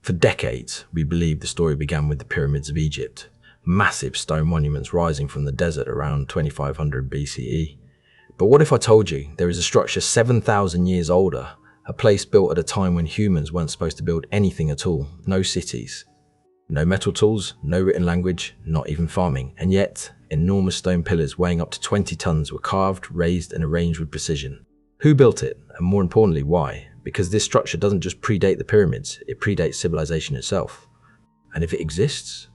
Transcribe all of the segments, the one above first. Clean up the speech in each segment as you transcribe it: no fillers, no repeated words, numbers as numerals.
For decades, we believed the story began with the pyramids of Egypt, massive stone monuments rising from the desert around 2500 BCE. But what if I told you there is a structure 7,000 years older, a place built at a time when humans weren't supposed to build anything at all, no cities, no metal tools, no written language, not even farming, and yet enormous stone pillars weighing up to 20 tons were carved, raised and arranged with precision. Who built it, and more importantly, why? Because this structure doesn't just predate the pyramids, it predates civilization itself. And if it exists,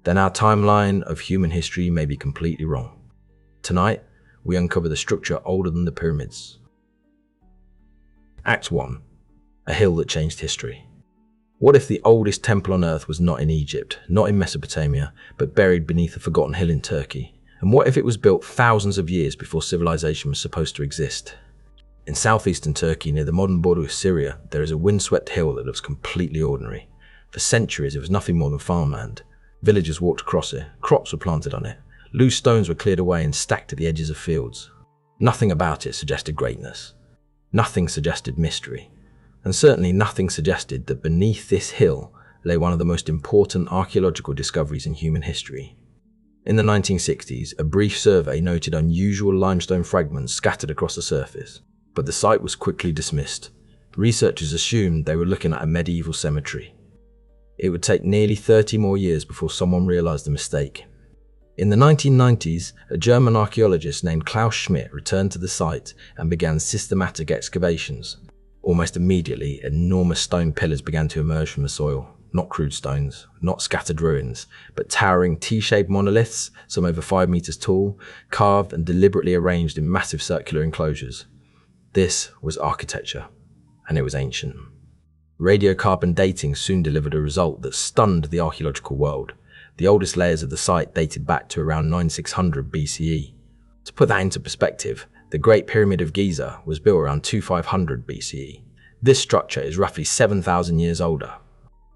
then our timeline of human history may be completely wrong. Tonight, we uncover the structure older than the pyramids. Act 1. A hill that changed history. What if the oldest temple on earth was not in Egypt, not in Mesopotamia, but buried beneath a forgotten hill in Turkey? And what if it was built thousands of years before civilization was supposed to exist? In southeastern Turkey, near the modern border with Syria, there is a windswept hill that looks completely ordinary. For centuries, it was nothing more than farmland. Villagers walked across it, crops were planted on it, loose stones were cleared away and stacked at the edges of fields. Nothing about it suggested greatness. Nothing suggested mystery. And certainly nothing suggested that beneath this hill lay one of the most important archaeological discoveries in human history. In the 1960s, a brief survey noted unusual limestone fragments scattered across the surface, but the site was quickly dismissed. Researchers assumed they were looking at a medieval cemetery. It would take nearly 30 more years before someone realized the mistake. In the 1990s, a German archaeologist named Klaus Schmidt returned to the site and began systematic excavations. Almost immediately, enormous stone pillars began to emerge from the soil. Not crude stones, not scattered ruins, but towering T-shaped monoliths, some over 5 meters tall, carved and deliberately arranged in massive circular enclosures. This was architecture, and it was ancient. Radiocarbon dating soon delivered a result that stunned the archaeological world. The oldest layers of the site dated back to around 9600 BCE. To put that into perspective, the Great Pyramid of Giza was built around 2500 BCE. This structure is roughly 7,000 years older.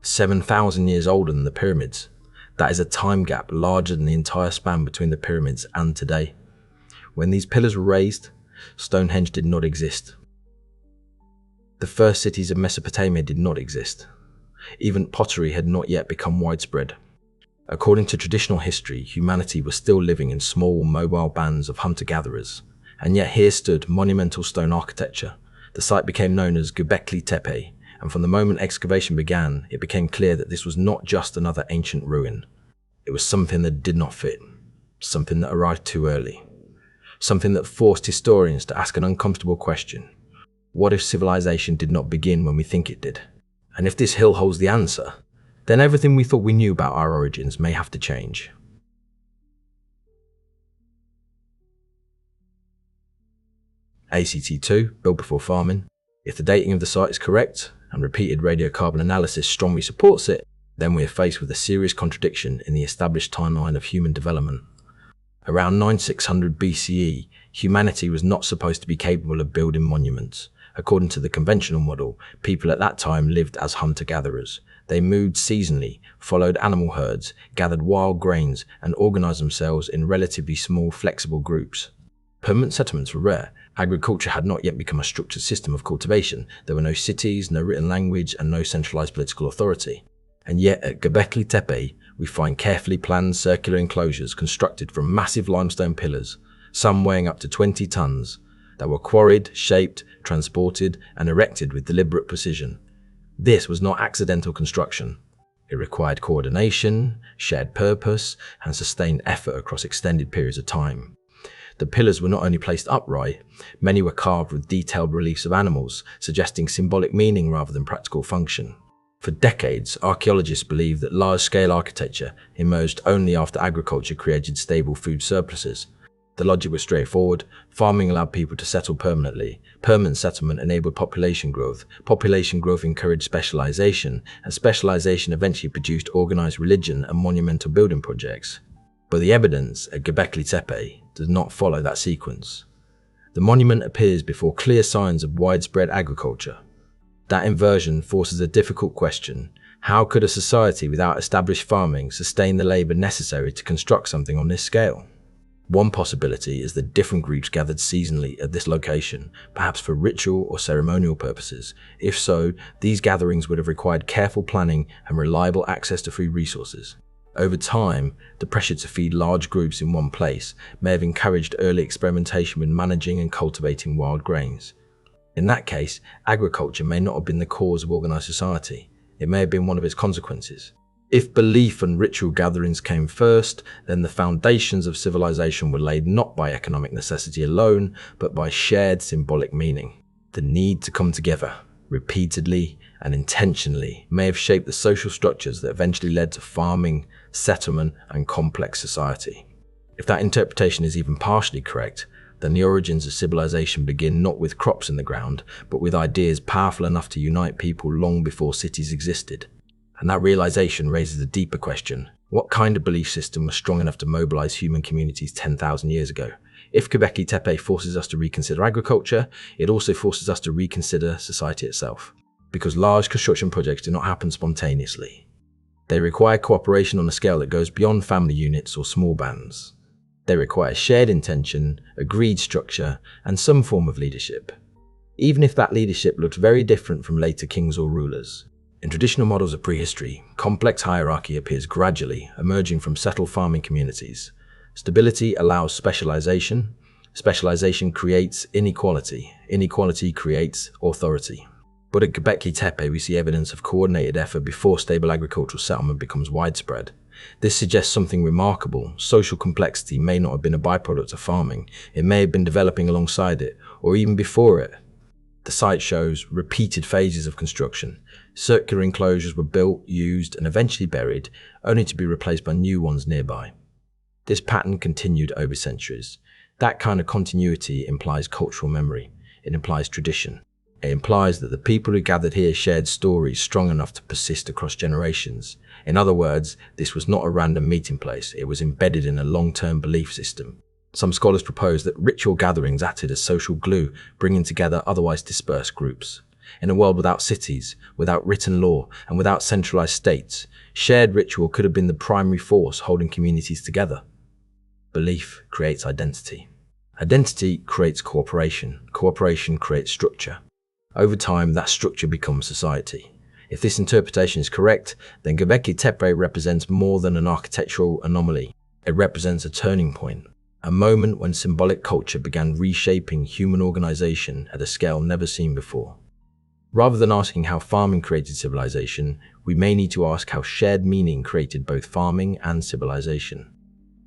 7,000 years older than the pyramids. That is a time gap larger than the entire span between the pyramids and today. When these pillars were raised, Stonehenge did not exist. The first cities of Mesopotamia did not exist. Even pottery had not yet become widespread. According to traditional history, humanity was still living in small, mobile bands of hunter-gatherers. And yet here stood monumental stone architecture. The site became known as Göbekli Tepe, and from the moment excavation began, it became clear that this was not just another ancient ruin. It was something that did not fit, something that arrived too early, something that forced historians to ask an uncomfortable question. What if civilization did not begin when we think it did? And if this hill holds the answer, then everything we thought we knew about our origins may have to change. ACT2, built before farming. If the dating of the site is correct, and repeated radiocarbon analysis strongly supports it, then we are faced with a serious contradiction in the established timeline of human development. Around 9600 BCE, humanity was not supposed to be capable of building monuments. According to the conventional model, people at that time lived as hunter-gatherers. They moved seasonally, followed animal herds, gathered wild grains, and organized themselves in relatively small, flexible groups. Permanent settlements were rare. Agriculture had not yet become a structured system of cultivation. There were no cities, no written language, and no centralized political authority. And yet at Göbekli Tepe, we find carefully planned circular enclosures constructed from massive limestone pillars, some weighing up to 20 tons, that were quarried, shaped, transported, and erected with deliberate precision. This was not accidental construction. It required coordination, shared purpose, and sustained effort across extended periods of time. The pillars were not only placed upright, many were carved with detailed reliefs of animals, suggesting symbolic meaning rather than practical function. For decades, archaeologists believed that large-scale architecture emerged only after agriculture created stable food surpluses. The logic was straightforward. Farming allowed people to settle permanently. Permanent settlement enabled population growth. Population growth encouraged specialization, and specialization eventually produced organized religion and monumental building projects. But the evidence at Göbekli Tepe does not follow that sequence. The monument appears before clear signs of widespread agriculture. That inversion forces a difficult question. How could a society without established farming sustain the labor necessary to construct something on this scale? One possibility is that different groups gathered seasonally at this location, perhaps for ritual or ceremonial purposes. If so, these gatherings would have required careful planning and reliable access to food resources. Over time, the pressure to feed large groups in one place may have encouraged early experimentation with managing and cultivating wild grains. In that case, agriculture may not have been the cause of organized society. It may have been one of its consequences. If belief and ritual gatherings came first, then the foundations of civilization were laid not by economic necessity alone, but by shared symbolic meaning. The need to come together, repeatedly and intentionally, may have shaped the social structures that eventually led to farming, settlement, and complex society. If that interpretation is even partially correct, then the origins of civilization begin not with crops in the ground, but with ideas powerful enough to unite people long before cities existed. And that realization raises a deeper question. What kind of belief system was strong enough to mobilize human communities 10,000 years ago? If Göbekli Tepe forces us to reconsider agriculture, it also forces us to reconsider society itself. Because large construction projects do not happen spontaneously. They require cooperation on a scale that goes beyond family units or small bands. They require shared intention, agreed structure, and some form of leadership. Even if that leadership looks very different from later kings or rulers. In traditional models of prehistory, complex hierarchy appears gradually, emerging from settled farming communities. Stability allows specialization. Specialization creates inequality. Inequality creates authority. But at Göbekli Tepe, we see evidence of coordinated effort before stable agricultural settlement becomes widespread. This suggests something remarkable. Social complexity may not have been a byproduct of farming. It may have been developing alongside it, or even before it. The site shows repeated phases of construction. Circular enclosures were built, used, and eventually buried, only to be replaced by new ones nearby. This pattern continued over centuries. That kind of continuity implies cultural memory. It implies tradition. It implies that the people who gathered here shared stories strong enough to persist across generations. In other words, this was not a random meeting place. It was embedded in a long-term belief system. Some scholars propose that ritual gatherings acted as social glue, bringing together otherwise dispersed groups. In a world without cities, without written law, and without centralized states, shared ritual could have been the primary force holding communities together. Belief creates identity. Identity creates cooperation. Cooperation creates structure. Over time, that structure becomes society. If this interpretation is correct, then Göbekli Tepe represents more than an architectural anomaly. It represents a turning point, a moment when symbolic culture began reshaping human organization at a scale never seen before. Rather than asking how farming created civilization, we may need to ask how shared meaning created both farming and civilization.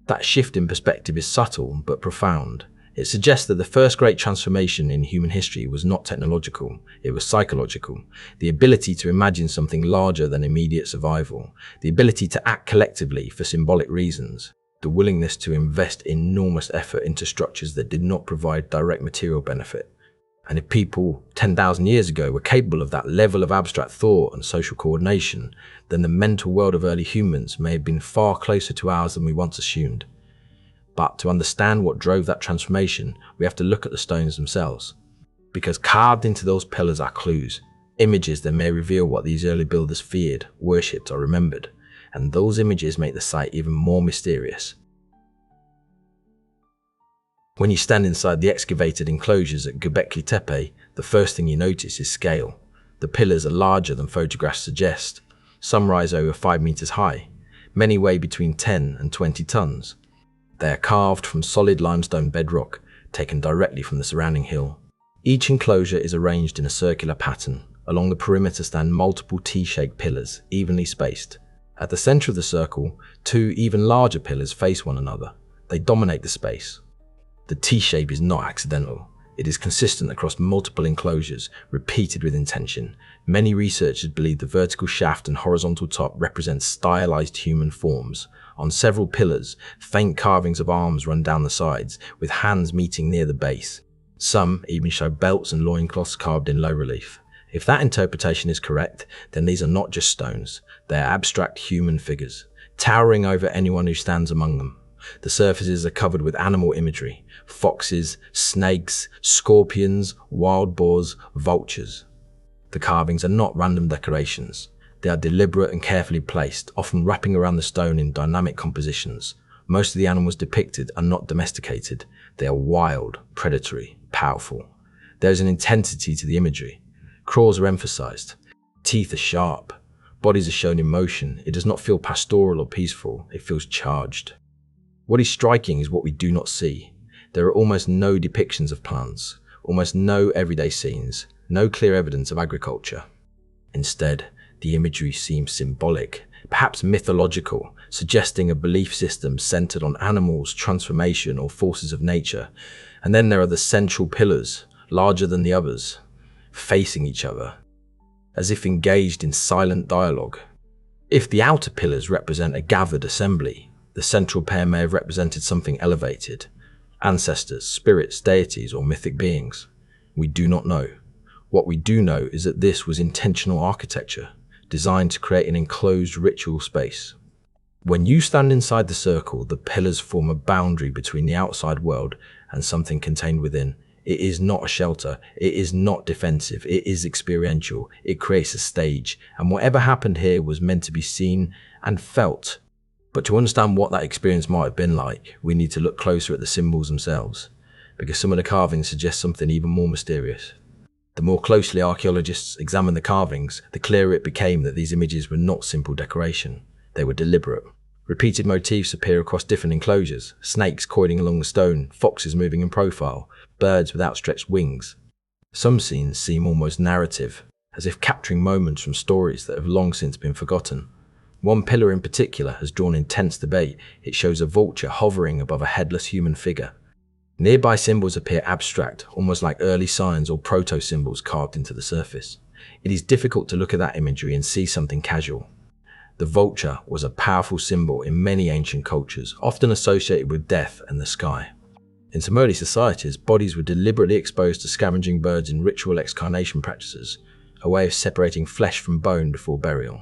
That shift in perspective is subtle but profound. It suggests that the first great transformation in human history was not technological, it was psychological. The ability to imagine something larger than immediate survival, the ability to act collectively for symbolic reasons, the willingness to invest enormous effort into structures that did not provide direct material benefit. And if people 10,000 years ago were capable of that level of abstract thought and social coordination, then the mental world of early humans may have been far closer to ours than we once assumed. But to understand what drove that transformation, we have to look at the stones themselves. Because carved into those pillars are clues, images that may reveal what these early builders feared, worshipped, or remembered. And those images make the site even more mysterious. When you stand inside the excavated enclosures at Göbekli Tepe, the first thing you notice is scale. The pillars are larger than photographs suggest. Some rise over 5 meters high. Many weigh between 10 and 20 tons. They are carved from solid limestone bedrock, taken directly from the surrounding hill. Each enclosure is arranged in a circular pattern. Along the perimeter stand multiple T-shaped pillars, evenly spaced. At the center of the circle, 2 even larger pillars face one another. They dominate the space. The T-shape is not accidental. It is consistent across multiple enclosures, repeated with intention. Many researchers believe the vertical shaft and horizontal top represent stylized human forms. On several pillars, faint carvings of arms run down the sides, with hands meeting near the base. Some even show belts and loincloths carved in low relief. If that interpretation is correct, then these are not just stones. They are abstract human figures, towering over anyone who stands among them. The surfaces are covered with animal imagery: foxes, snakes, scorpions, wild boars, vultures. The carvings are not random decorations. They are deliberate and carefully placed, often wrapping around the stone in dynamic compositions. Most of the animals depicted are not domesticated. They are wild, predatory, powerful. There is an intensity to the imagery. Claws are emphasized. Teeth are sharp. Bodies are shown in motion. It does not feel pastoral or peaceful. It feels charged. What is striking is what we do not see. There are almost no depictions of plants, almost no everyday scenes, no clear evidence of agriculture. Instead, the imagery seems symbolic, perhaps mythological, suggesting a belief system centered on animals, transformation, or forces of nature. And then there are the central pillars, larger than the others, facing each other, as if engaged in silent dialogue. If the outer pillars represent a gathered assembly, the central pair may have represented something elevated, ancestors, spirits, deities, or mythic beings. We do not know. What we do know is that this was intentional architecture, designed to create an enclosed ritual space. When you stand inside the circle, the pillars form a boundary between the outside world and something contained within. It is not a shelter, it is not defensive, it is experiential, it creates a stage, and whatever happened here was meant to be seen and felt. But to understand what that experience might have been like, we need to look closer at the symbols themselves, because some of the carvings suggest something even more mysterious. The more closely archaeologists examined the carvings, the clearer it became that these images were not simple decoration. They were deliberate. Repeated motifs appear across different enclosures: snakes coiling along the stone, foxes moving in profile, birds with outstretched wings. Some scenes seem almost narrative, as if capturing moments from stories that have long since been forgotten. One pillar in particular has drawn intense debate. It shows a vulture hovering above a headless human figure. Nearby symbols appear abstract, almost like early signs or proto-symbols carved into the surface. It is difficult to look at that imagery and see something casual. The vulture was a powerful symbol in many ancient cultures, often associated with death and the sky. In some early societies, bodies were deliberately exposed to scavenging birds in ritual excarnation practices, a way of separating flesh from bone before burial.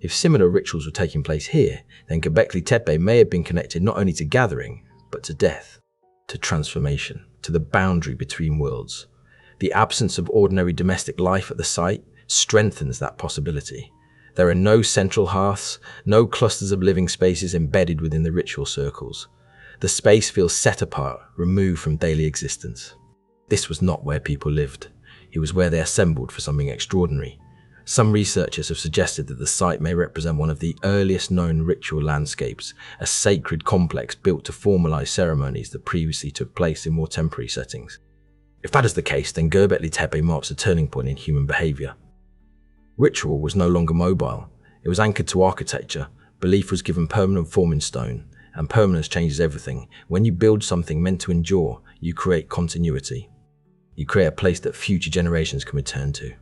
If similar rituals were taking place here, then Göbekli Tepe may have been connected not only to gathering, but to death, to transformation, to the boundary between worlds. The absence of ordinary domestic life at the site strengthens that possibility. There are no central hearths, no clusters of living spaces embedded within the ritual circles. The space feels set apart, removed from daily existence. This was not where people lived. It was where they assembled for something extraordinary. Some researchers have suggested that the site may represent one of the earliest known ritual landscapes, a sacred complex built to formalize ceremonies that previously took place in more temporary settings. If that is the case, then Göbekli Tepe marks a turning point in human behavior. Ritual was no longer mobile. It was anchored to architecture. Belief was given permanent form in stone, and permanence changes everything. When you build something meant to endure, you create continuity. You create a place that future generations can return to.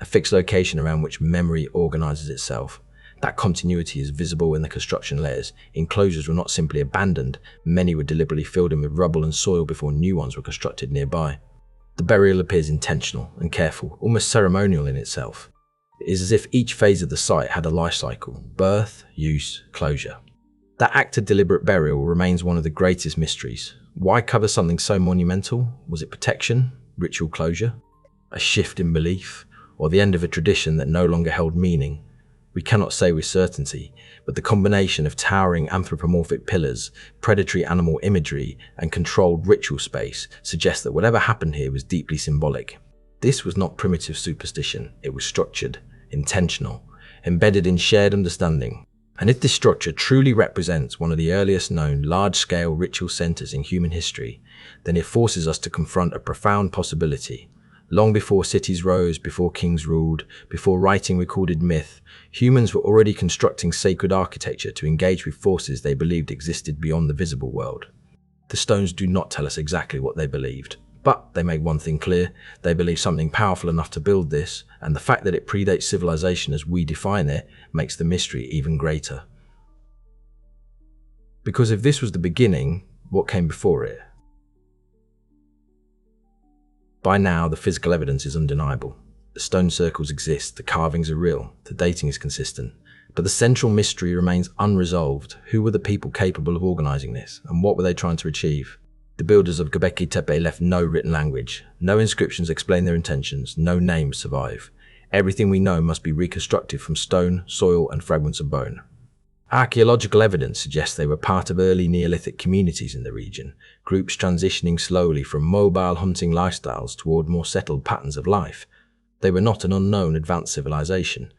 A fixed location around which memory organizes itself. That continuity is visible in the construction layers. Enclosures were not simply abandoned, many were deliberately filled in with rubble and soil before new ones were constructed nearby. The burial appears intentional and careful, almost ceremonial in itself. It is as if each phase of the site had a life cycle: birth, use, closure. That act of deliberate burial remains one of the greatest mysteries. Why cover something so monumental? Was it protection? Ritual closure? A shift in belief? Or the end of a tradition that no longer held meaning? We cannot say with certainty, but the combination of towering anthropomorphic pillars, predatory animal imagery, and controlled ritual space suggests that whatever happened here was deeply symbolic. This was not primitive superstition, it was structured, intentional, embedded in shared understanding. And if this structure truly represents one of the earliest known large-scale ritual centers in human history, then it forces us to confront a profound possibility. Long before cities rose, before kings ruled, before writing recorded myth, humans were already constructing sacred architecture to engage with forces they believed existed beyond the visible world. The stones do not tell us exactly what they believed, but they make one thing clear: they believed something powerful enough to build this, and the fact that it predates civilization as we define it makes the mystery even greater. Because if this was the beginning, what came before it? By now, the physical evidence is undeniable. The stone circles exist, the carvings are real, the dating is consistent. But the central mystery remains unresolved. Who were the people capable of organizing this, and what were they trying to achieve? The builders of Göbekli Tepe left no written language. No inscriptions explain their intentions, no names survive. Everything we know must be reconstructed from stone, soil, and fragments of bone. Archaeological evidence suggests they were part of early Neolithic communities in the region, groups transitioning slowly from mobile hunting lifestyles toward more settled patterns of life. They were not an unknown advanced civilization.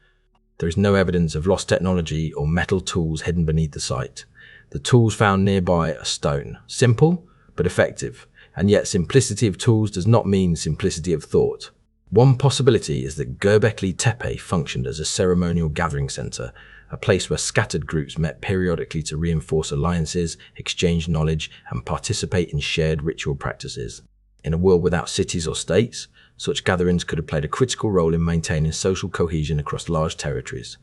There is no evidence of lost technology or metal tools hidden beneath the site. The tools found nearby are stone, simple but effective, and yet simplicity of tools does not mean simplicity of thought. One possibility is that Göbekli Tepe functioned as a ceremonial gathering center, a place where scattered groups met periodically to reinforce alliances, exchange knowledge, and participate in shared ritual practices. In a world without cities or states, such gatherings could have played a critical role in maintaining social cohesion across large territories.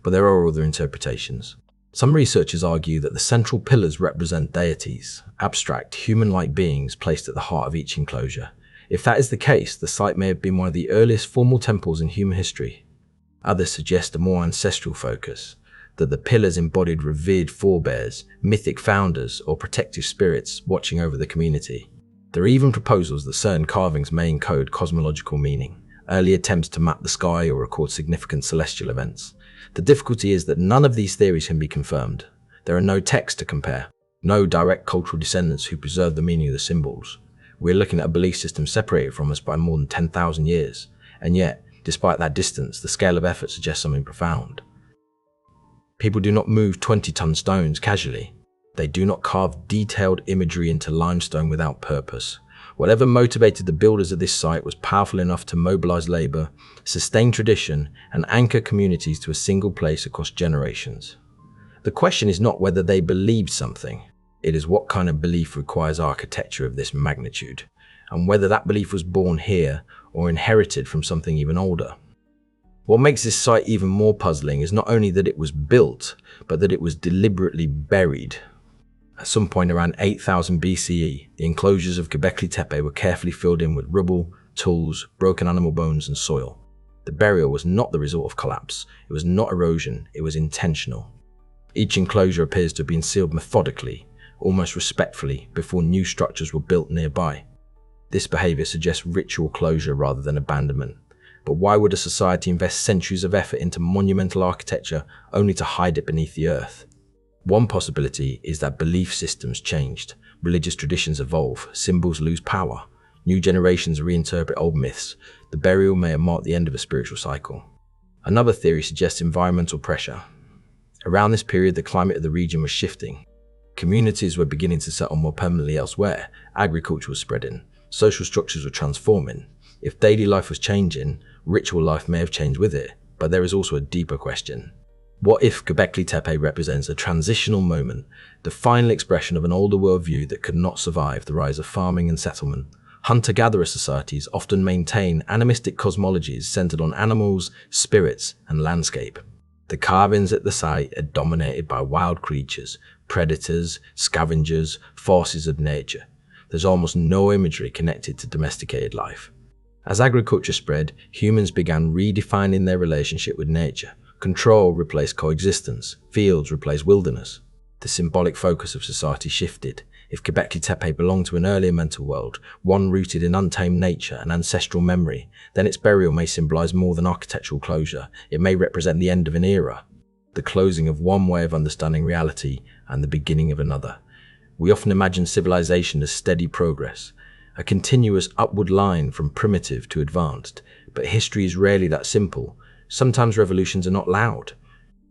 But there are other interpretations. Some researchers argue that the central pillars represent deities, abstract, human-like beings placed at the heart of each enclosure. If that is the case, the site may have been one of the earliest formal temples in human history. Others suggest a more ancestral focus, that the pillars embodied revered forebears, mythic founders, or protective spirits watching over the community. There are even proposals that certain carvings may encode cosmological meaning, early attempts to map the sky or record significant celestial events. The difficulty is that none of these theories can be confirmed. There are no texts to compare, no direct cultural descendants who preserve the meaning of the symbols. We're looking at a belief system separated from us by more than 10,000 years, and yet, despite that distance, the scale of effort suggests something profound. People do not move 20-ton stones casually. They do not carve detailed imagery into limestone without purpose. Whatever motivated the builders of this site was powerful enough to mobilize labor, sustain tradition, and anchor communities to a single place across generations. The question is not whether they believed something. It is what kind of belief requires architecture of this magnitude, and whether that belief was born here or inherited from something even older. What makes this site even more puzzling is not only that it was built, but that it was deliberately buried. At some point around 8000 BCE, the enclosures of Göbekli Tepe were carefully filled in with rubble, tools, broken animal bones, and soil. The burial was not the result of collapse. It was not erosion. It was intentional. Each enclosure appears to have been sealed methodically, almost respectfully, before new structures were built nearby. This behavior suggests ritual closure rather than abandonment. But why would a society invest centuries of effort into monumental architecture only to hide it beneath the earth? One possibility is that belief systems changed, religious traditions evolve, symbols lose power, new generations reinterpret old myths. The burial may have marked the end of a spiritual cycle. Another theory suggests environmental pressure. Around this period, the climate of the region was shifting. Communities were beginning to settle more permanently elsewhere, agriculture was spreading, social structures were transforming. If daily life was changing, ritual life may have changed with it, but there is also a deeper question. What if Göbekli Tepe represents a transitional moment, the final expression of an older worldview that could not survive the rise of farming and settlement? Hunter-gatherer societies often maintain animistic cosmologies centered on animals, spirits, and landscape. The carvings at the site are dominated by wild creatures, predators, scavengers, forces of nature. There's almost no imagery connected to domesticated life. As agriculture spread, humans began redefining their relationship with nature. Control replaced coexistence, fields replaced wilderness. The symbolic focus of society shifted. If Göbekli Tepe belonged to an earlier mental world, one rooted in untamed nature and ancestral memory, then its burial may symbolize more than architectural closure. It may represent the end of an era, the closing of one way of understanding reality and the beginning of another. We often imagine civilization as steady progress, a continuous upward line from primitive to advanced, but history is rarely that simple. Sometimes revolutions are not loud.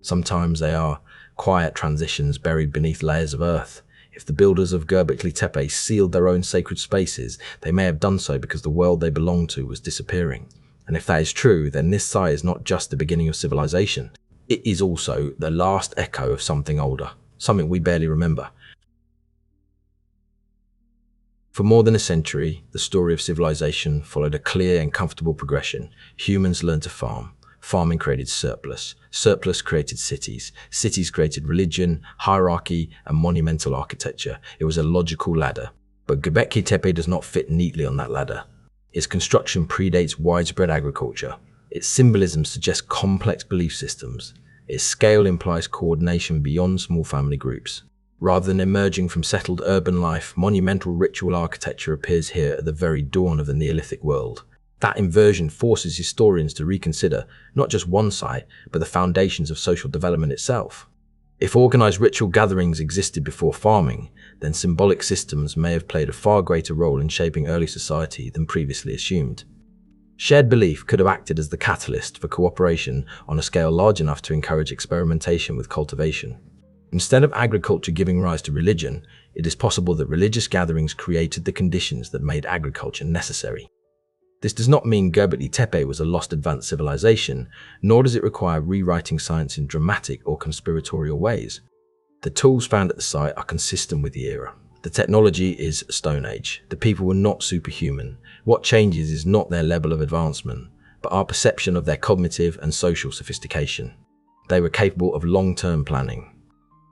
Sometimes they are quiet transitions buried beneath layers of earth. If the builders of Göbekli Tepe sealed their own sacred spaces, they may have done so because the world they belonged to was disappearing. And if that is true, then this site is not just the beginning of civilization. It is also the last echo of something older, something we barely remember. For more than a century, the story of civilization followed a clear and comfortable progression. Humans learned to farm. Farming created surplus. Surplus created cities. Cities created religion, hierarchy, and monumental architecture. It was a logical ladder. But Göbekli Tepe does not fit neatly on that ladder. Its construction predates widespread agriculture. Its symbolism suggests complex belief systems. Its scale implies coordination beyond small family groups. Rather than emerging from settled urban life, monumental ritual architecture appears here at the very dawn of the Neolithic world. That inversion forces historians to reconsider not just one site, but the foundations of social development itself. If organized ritual gatherings existed before farming, then symbolic systems may have played a far greater role in shaping early society than previously assumed. Shared belief could have acted as the catalyst for cooperation on a scale large enough to encourage experimentation with cultivation. Instead of agriculture giving rise to religion, it is possible that religious gatherings created the conditions that made agriculture necessary. This does not mean Göbekli Tepe was a lost advanced civilization, nor does it require rewriting science in dramatic or conspiratorial ways. The tools found at the site are consistent with the era. The technology is Stone Age. The people were not superhuman. What changes is not their level of advancement, but our perception of their cognitive and social sophistication. They were capable of long-term planning.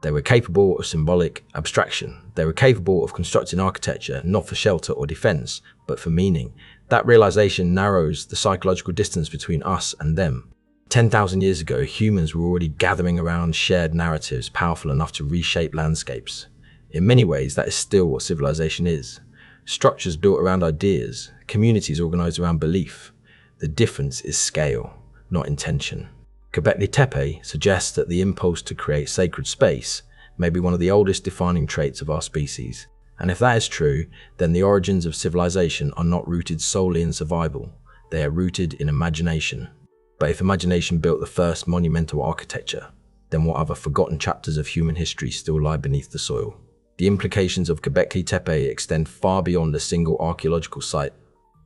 They were capable of symbolic abstraction. They were capable of constructing architecture not for shelter or defense, but for meaning. That realization narrows the psychological distance between us and them. 10,000 years ago, humans were already gathering around shared narratives powerful enough to reshape landscapes. In many ways, that is still what civilization is. Structures built around ideas, communities organized around belief. The difference is scale, not intention. Göbekli Tepe suggests that the impulse to create sacred space may be one of the oldest defining traits of our species. And if that is true, then the origins of civilization are not rooted solely in survival. They are rooted in imagination. But if imagination built the first monumental architecture, then what other forgotten chapters of human history still lie beneath the soil? The implications of Göbekli Tepe extend far beyond a single archaeological site.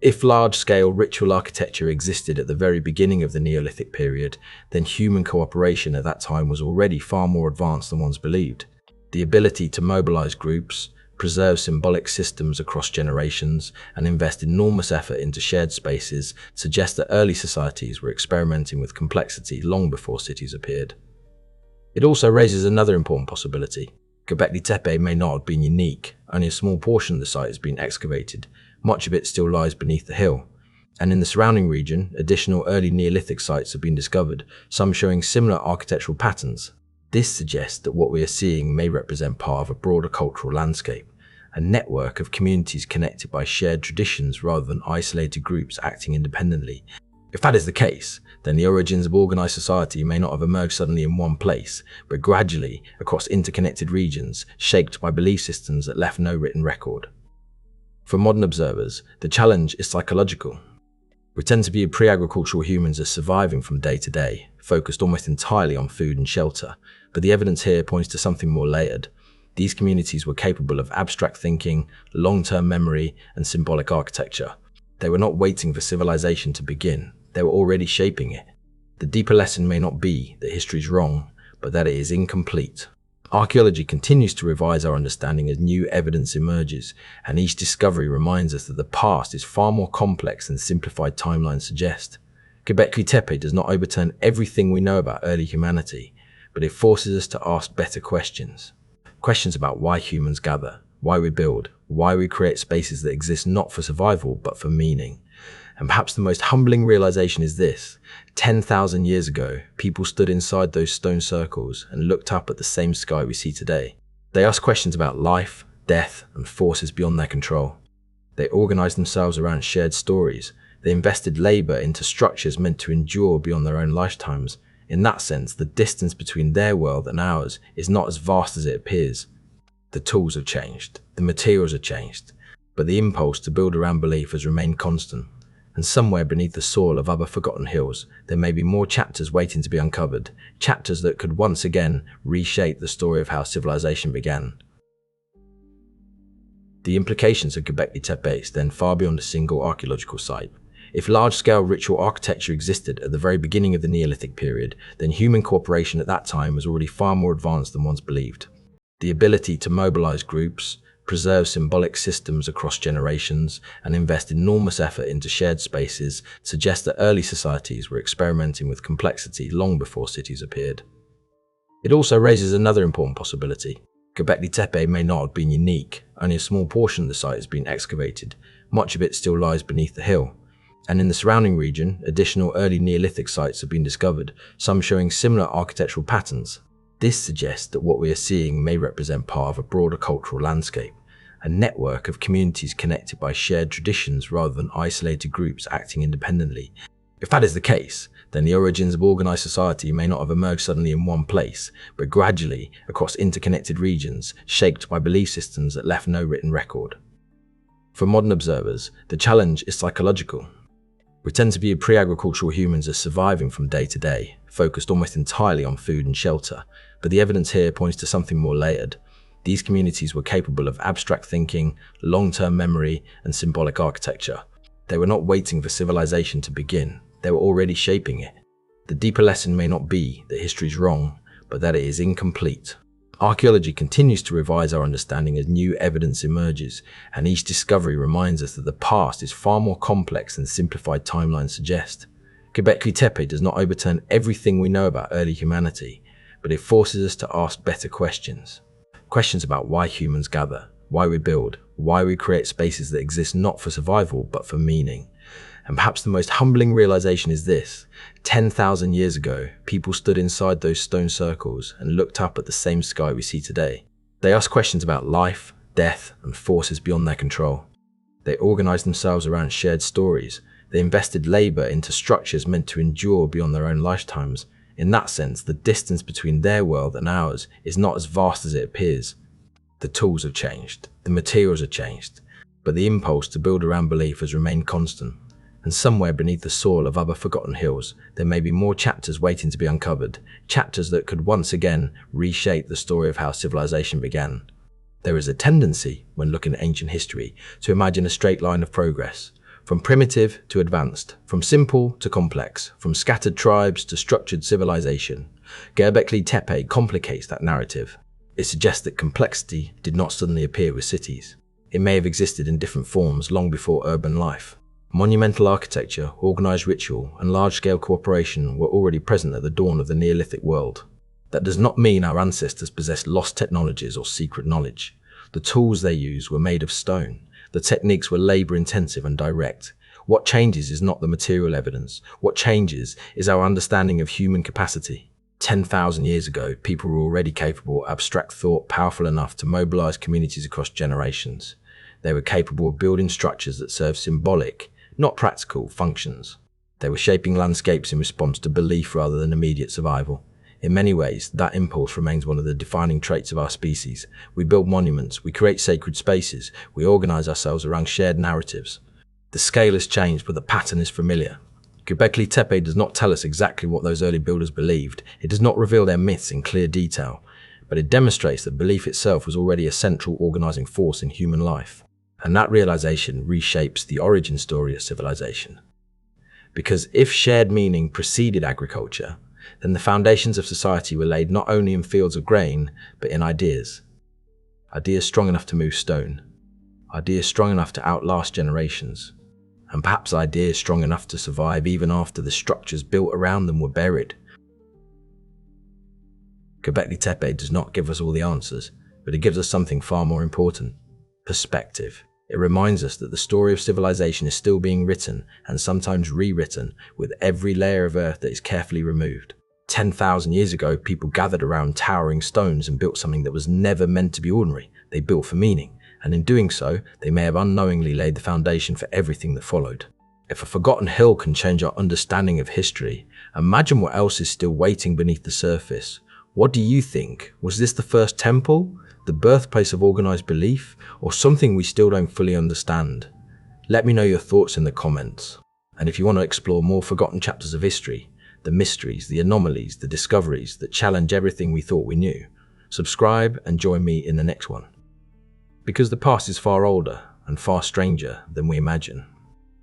If large-scale ritual architecture existed at the very beginning of the Neolithic period, then human cooperation at that time was already far more advanced than once believed. The ability to mobilize groups, preserve symbolic systems across generations, and invest enormous effort into shared spaces suggests that early societies were experimenting with complexity long before cities appeared. It also raises another important possibility. Göbekli Tepe may not have been unique. Only a small portion of the site has been excavated. Much of it still lies beneath the hill. And in the surrounding region, additional early Neolithic sites have been discovered, some showing similar architectural patterns. This suggests that what we are seeing may represent part of a broader cultural landscape, a network of communities connected by shared traditions rather than isolated groups acting independently. If that is the case, then the origins of organized society may not have emerged suddenly in one place, but gradually across interconnected regions, shaped by belief systems that left no written record. For modern observers, the challenge is psychological. We tend to view pre-agricultural humans as surviving from day to day, focused almost entirely on food and shelter, but the evidence here points to something more layered. These communities were capable of abstract thinking, long-term memory, and symbolic architecture. They were not waiting for civilization to begin, they were already shaping it. The deeper lesson may not be that history is wrong, but that it is incomplete. Archaeology continues to revise our understanding as new evidence emerges, and each discovery reminds us that the past is far more complex than simplified timelines suggest. Göbekli Tepe does not overturn everything we know about early humanity, but it forces us to ask better questions. Questions about why humans gather, why we build, why we create spaces that exist not for survival but for meaning. And perhaps the most humbling realization is this: 10,000 years ago, people stood inside those stone circles and looked up at the same sky we see today. They asked questions about life, death, and forces beyond their control. They organized themselves around shared stories. They invested labor into structures meant to endure beyond their own lifetimes. In that sense, the distance between their world and ours is not as vast as it appears. The tools have changed, the materials have changed, but the impulse to build around belief has remained constant. And somewhere beneath the soil of other forgotten hills, there may be more chapters waiting to be uncovered, chapters that could once again reshape the story of how civilization began. The implications of Göbekli Tepe extend far beyond a single archaeological site. If large-scale ritual architecture existed at the very beginning of the Neolithic period, then human cooperation at that time was already far more advanced than once believed. The ability to mobilize groups, preserve symbolic systems across generations, and invest enormous effort into shared spaces suggests that early societies were experimenting with complexity long before cities appeared. It also raises another important possibility. Göbekli Tepe may not have been unique. Only a small portion of the site has been excavated. Much of it still lies beneath the hill. And in the surrounding region, additional early Neolithic sites have been discovered, some showing similar architectural patterns. This suggests that what we are seeing may represent part of a broader cultural landscape, a network of communities connected by shared traditions rather than isolated groups acting independently. If that is the case, then the origins of organized society may not have emerged suddenly in one place, but gradually across interconnected regions shaped by belief systems that left no written record. For modern observers, the challenge is psychological. We tend to view pre-agricultural humans as surviving from day to day, focused almost entirely on food and shelter, but the evidence here points to something more layered. These communities were capable of abstract thinking, long-term memory, and symbolic architecture. They were not waiting for civilization to begin, they were already shaping it. The deeper lesson may not be that history is wrong, but that it is incomplete. Archaeology continues to revise our understanding as new evidence emerges, and each discovery reminds us that the past is far more complex than simplified timelines suggest. Göbekli Tepe does not overturn everything we know about early humanity, but it forces us to ask better questions. Questions about why humans gather, why we build, why we create spaces that exist not for survival but for meaning. And perhaps the most humbling realization is this: 10,000 years ago, people stood inside those stone circles and looked up at the same sky we see today. They asked questions about life, death, and forces beyond their control. They organized themselves around shared stories. They invested labor into structures meant to endure beyond their own lifetimes. In that sense, the distance between their world and ours is not as vast as it appears. The tools have changed, the materials have changed, but the impulse to build around belief has remained constant. And somewhere beneath the soil of other forgotten hills, there may be more chapters waiting to be uncovered, chapters that could once again reshape the story of how civilization began. There is a tendency, when looking at ancient history, to imagine a straight line of progress, from primitive to advanced, from simple to complex, from scattered tribes to structured civilization. Göbekli Tepe complicates that narrative. It suggests that complexity did not suddenly appear with cities. It may have existed in different forms long before urban life. Monumental architecture, organized ritual, and large-scale cooperation were already present at the dawn of the Neolithic world. That does not mean our ancestors possessed lost technologies or secret knowledge. The tools they used were made of stone. The techniques were labor-intensive and direct. What changes is not the material evidence. What changes is our understanding of human capacity. 10,000 years ago, people were already capable of abstract thought powerful enough to mobilize communities across generations. They were capable of building structures that served symbolic, not practical, functions. They were shaping landscapes in response to belief rather than immediate survival. In many ways, that impulse remains one of the defining traits of our species. We build monuments, we create sacred spaces, we organize ourselves around shared narratives. The scale has changed, but the pattern is familiar. Göbekli Tepe does not tell us exactly what those early builders believed. It does not reveal their myths in clear detail, but it demonstrates that belief itself was already a central organizing force in human life. And that realization reshapes the origin story of civilization. Because if shared meaning preceded agriculture, then the foundations of society were laid not only in fields of grain, but in ideas. Ideas strong enough to move stone. Ideas strong enough to outlast generations. And perhaps ideas strong enough to survive even after the structures built around them were buried. Göbekli Tepe does not give us all the answers, but it gives us something far more important: perspective. It reminds us that the story of civilization is still being written, and sometimes rewritten, with every layer of earth that is carefully removed. 10,000 years ago, people gathered around towering stones and built something that was never meant to be ordinary. They built for meaning, and in doing so, they may have unknowingly laid the foundation for everything that followed. If a forgotten hill can change our understanding of history, imagine what else is still waiting beneath the surface. What do you think? Was this the first temple? The birthplace of organized belief, or something we still don't fully understand? Let me know your thoughts in the comments. And if you want to explore more forgotten chapters of history, the mysteries, the anomalies, the discoveries that challenge everything we thought we knew, subscribe and join me in the next one. Because the past is far older and far stranger than we imagine.